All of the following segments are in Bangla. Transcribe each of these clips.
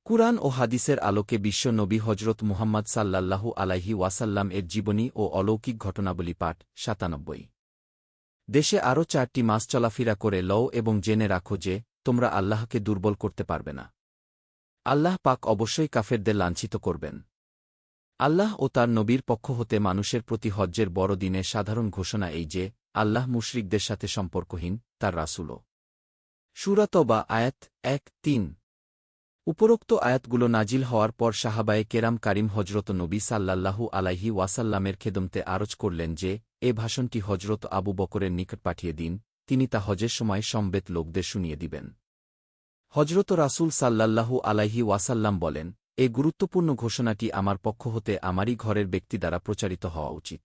কুরআন ও হাদিসের আলোকে বিশ্ব নবী হজরত মুহাম্মদ সাল্লাল্লাহু আলাইহি ওয়াসাল্লাম এর জীবনী ও অলৌকিক ঘটনাবলী পাঠ ৯৭। দেশে আরও ৪টি মাস চলাফেরা করে লও এবং জেনে রাখো যে তোমরা আল্লাহকে দুর্বল করতে পারবে না। আল্লাহ পাক অবশ্যই কাফেরদের লাঞ্ছিত করবেন। আল্লাহ ও তার নবীর পক্ষ হতে মানুষের প্রতি হজ্জের বড় দিনে সাধারণ ঘোষণা এই যে আল্লাহ মুশরিকদের সাথে সম্পর্কহীন, তার রাসূলও। সূরা তওবা আয়াত ১-৩। উপরোক্ত আয়াতগুলো নাজিল হওয়ার পর সাহাবায়ে কেরাম কারিম হজরত নবী সাল্লাল্লাহু আলাইহি ওয়াসাল্লামের খেদমতে আরজ করলেন যে এ ভাষণটি হজরত আবু বকরের নিকট পাঠিয়ে দিন, তিনি তা হজের সময় সমবেত লোকদের শুনিয়ে দিবেন। হজরত রাসূল সাল্লাল্লাহু আলাইহি ওয়াসাল্লাম বলেন, এ গুরুত্বপূর্ণ ঘোষণাটি আমার পক্ষ হতে আমারই ঘরের ব্যক্তি দ্বারা প্রচারিত হওয়া উচিত।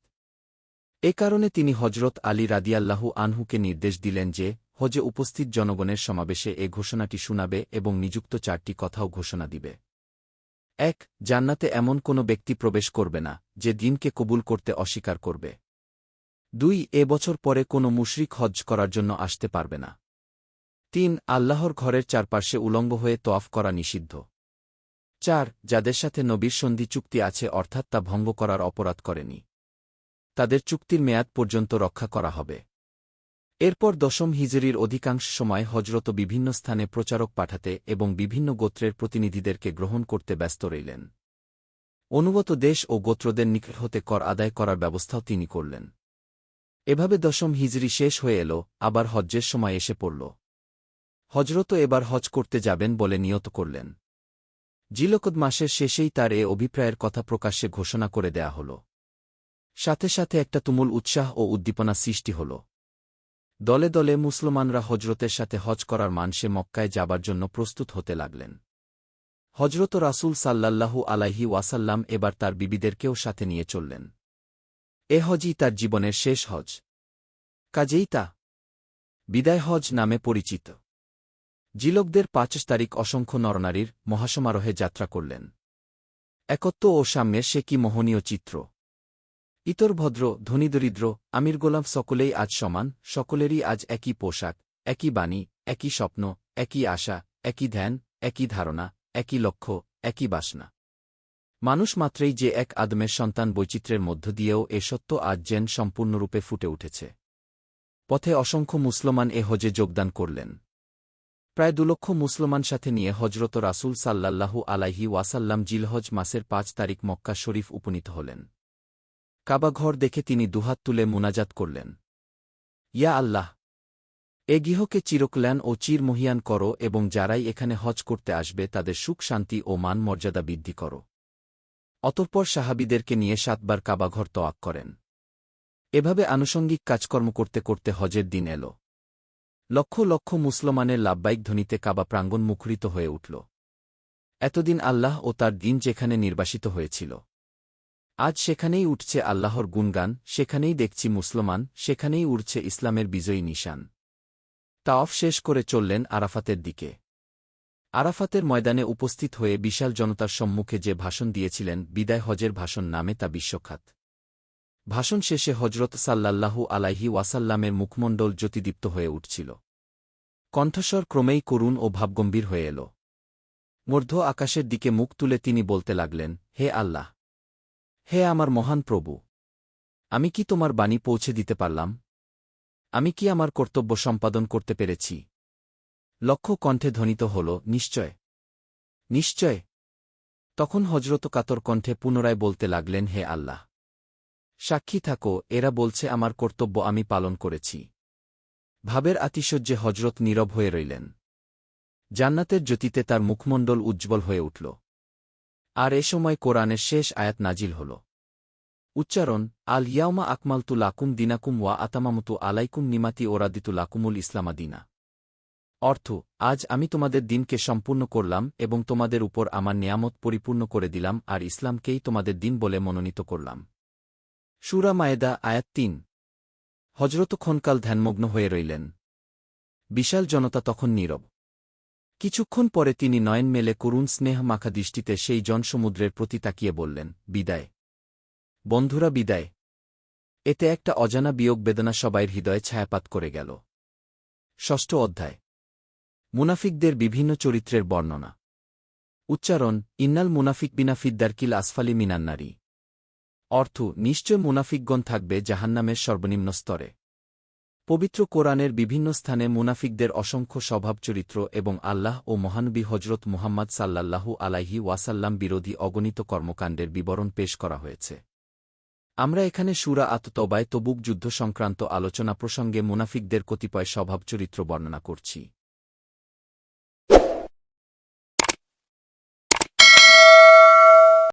এ কারণে তিনি হজরত আলী রাদিয়াল্লাহু আনহুকে নির্দেশ দিলেন যে হজে উপস্থিত জনগণের সমাবেশে এ ঘোষণাটি শুনাবে এবং নিযুক্ত ৪টি কথাও ঘোষণা দিবে। ১. জান্নাতে এমন কোনো ব্যক্তি প্রবেশ করবে না যে দ্বীনকে কবুল করতে অস্বীকার করবে। ২. এ বছর পরে কোনো মুশরিক হজ্জ করার জন্য আসতে পারবে না। ৩. আল্লাহর ঘরের চারপাশে উলঙ্গ হয়ে তওয়াফ করা নিষিদ্ধ। ৪. যাদের সাথে নবীর সন্ধি চুক্তি আছে অর্থাৎ তা ভঙ্গ করার অপরাধ করেনি, তাদের চুক্তির মেয়াদ পর্যন্ত রক্ষা করা হবে। এরপর ১০ম হিজরির অধিকাংশ সময় হজরত বিভিন্ন স্থানে প্রচারক পাঠাতে এবং বিভিন্ন গোত্রের প্রতিনিধিদেরকে গ্রহণ করতে ব্যস্ত রইলেন। অনুগত দেশ ও গোত্রদের নিকট হতে কর আদায় করার ব্যবস্থাও তিনি করলেন। এভাবে ১০ম হিজরি শেষ হয়ে এল, আবার হজ্জের সময় এসে পড়ল। হজরত এবার হজ করতে যাবেন বলে নিয়ত করলেন। জিলকদ মাসের শেষেই তার এ অভিপ্রায়ের কথা প্রকাশ্যে ঘোষণা করে দেয়া হল। সাথে সাথে একটা তুমুল উৎসাহ ও উদ্দীপনা সৃষ্টি হল। দলে দলে মুসলমানরা হজরতের সাথে হজ করার মানসে মক্কায় যাবার জন্য প্রস্তুত হতে লাগলেন। হজরত রাসূল সাল্লাল্লাহু আলাইহি ওয়াসাল্লাম এবার তার বিবিদেরকেও সাথে নিয়ে চললেন। এ হজই তার জীবনের শেষ হজ, কাজেই তা বিদায় হজ নামে পরিচিত। জিলকদের ৫ তারিখ অসংখ্য নরনারীর মহাসমারোহে যাত্রা করলেন। একত্ব ও সাম্যের সে কি মোহনীয় চিত্র! ইতর ভদ্র, ধনীদরিদ্র, আমির গোলাম সকলেই আজ সমান, সকলেরই আজ একই পোশাক, একই বাণী, একই স্বপ্ন, একই আশা, একই ধ্যান, একই ধারণা, একই লক্ষ্য, একই বাসনা। মানুষ মাত্রেই যে এক আদমের সন্তান, বৈচিত্র্যের মধ্য দিয়েও এ সত্য আজ যেন সম্পূর্ণরূপে ফুটে উঠেছে। পথে অসংখ্য মুসলমান এ হজে যোগদান করলেন। প্রায় ২ লক্ষ মুসলমান সাথে নিয়ে হজরত রাসূল সাল্লাল্লাহু আলাইহি ওয়াসাল্লাম জিলহজ মাসের ৫ তারিখ মক্কা শরীফ উপনীত হলেন। কাবা ঘর দেখে তিনি দুহাত তুলে মুনাজাত করলেন, ইয়া আল্লাহ! এ গৃহকে চিরকল্যাণ ও চিরমহিয়ান করো এবং যারাই এখানে হজ করতে আসবে তাদের সুখ শান্তি ও মান মর্যাদা বৃদ্ধি করো। অতঃপর সাহাবীদেরকে নিয়ে ৭ বার কাবাঘর তওয়াফ করেন। এভাবে আনুষঙ্গিক কাজকর্ম করতে করতে হজের দিন এল। লক্ষ লক্ষ মুসলমানের লাব্বাইক ধ্বনিতে কাবা প্রাঙ্গণ মুখরিত হয়ে উঠল। এতদিন আল্লাহ ও তার দিন যেখানে নির্বাসিত হয়েছিল, আজ সেখানেই উঠছে আল্লাহর গুণগান, সেখানেই দেখছি মুসলমান, সেখানেই উড়ছে ইসলামের বিজয়ী নিশান। তাওয়াফ শেষ করে চললেন আরাফাতের দিকে। আরাফাতের ময়দানে উপস্থিত হয়ে বিশাল জনতার সম্মুখে যে ভাষণ দিয়েছিলেন, বিদায় হজের ভাষণ নামে তা বিশ্বখ্যাত। ভাষণ শেষে হজরত সাল্লাল্লাহু আলাইহি ওয়াসাল্লামের মুখমণ্ডল জ্যোতিদীপ্ত হয়ে উঠছিল। কণ্ঠস্বর ক্রমেই করুণ ও ভাবগম্ভীর হয়ে এল। মধ্য আকাশের দিকে মুখ তুলে তিনি বলতে লাগলেন, হে আল্লাহ! হে আমার মহান প্রভু! আমি কি তোমার বাণী পৌঁছে দিতে পারলাম? আমি কি আমার কর্তব্য সম্পাদন করতে পেরেছি? লক্ষ কণ্ঠে ধ্বনিত হল, নিশ্চয়, নিশ্চয়। তখন হজরত কাতর কণ্ঠে পুনরায় বলতে লাগলেন, হে আল্লাহ! সাক্ষী থাকো, এরা বলছে আমার কর্তব্য আমি পালন করেছি। ভাবের আতিশয্যে হজরত নীরব হয়ে রইলেন। জান্নাতের জ্যোতিতে তার মুখমণ্ডল উজ্জ্বল হয়ে উঠল। আর এ সময় কোরআনের শেষ আয়াত নাজিল হল। উচ্চারণ: আল ইয়াউমা আকমালতু লাকুম দিনাকুম ওয়া আতামামতু আলাইকুম নিমাতি ওরাদিতু লাকুমুল ইসলামা দীনা। অর্থ: আজ আমি তোমাদের দিনকে সম্পূর্ণ করলাম এবং তোমাদের উপর আমার নেয়ামত পরিপূর্ণ করে দিলাম আর ইসলামকেই তোমাদের দিন বলে মনোনীত করলাম। সূরা মায়েদা আয়াত ৩। হজরত ক্ষণকাল ধ্যানমগ্ন হয়ে রইলেন। বিশাল জনতা তখন নীরব। কিছুক্ষণ পরে তিনি নয়ন মেলে করুণ স্নেহ মাখা দৃষ্টিতে সেই জনসমুদ্রের প্রতি তাকিয়ে বললেন, বিদায় বন্ধুরা, বিদায়। এতে একটা অজানা বিয়োগ বেদনা সবাইর হৃদয়ে ছায়াপাত করে গেল। ৬ষ্ঠ অধ্যায়। মুনাফিকদের বিভিন্ন চরিত্রের বর্ণনা। উচ্চারণ ইন্নাল মুনাফিকবিনা ফিদ্দারকিল আসফালি মিনান্নারি। অর্থ নিশ্চয় মুনাফিকগণ থাকবে জাহান্নামের সর্বনিম্ন স্তরে। পবিত্র কোরআনের বিভিন্ন স্থানে মুনাফিকদের অসংখ্য স্বভাবচরিত্র এবং আল্লাহ ও মহানবী হজরত মুহাম্মদ সাল্লাল্লাহু আলাইহি ওয়াসাল্লাম বিরোধী অগণিত কর্মকাণ্ডের বিবরণ পেশ করা হয়েছে। আমরা এখানে সূরা আত-তওবায় তবুক যুদ্ধ সংক্রান্ত আলোচনা প্রসঙ্গে মুনাফিকদের কতিপয় স্বভাবচরিত্র বর্ণনা করছি।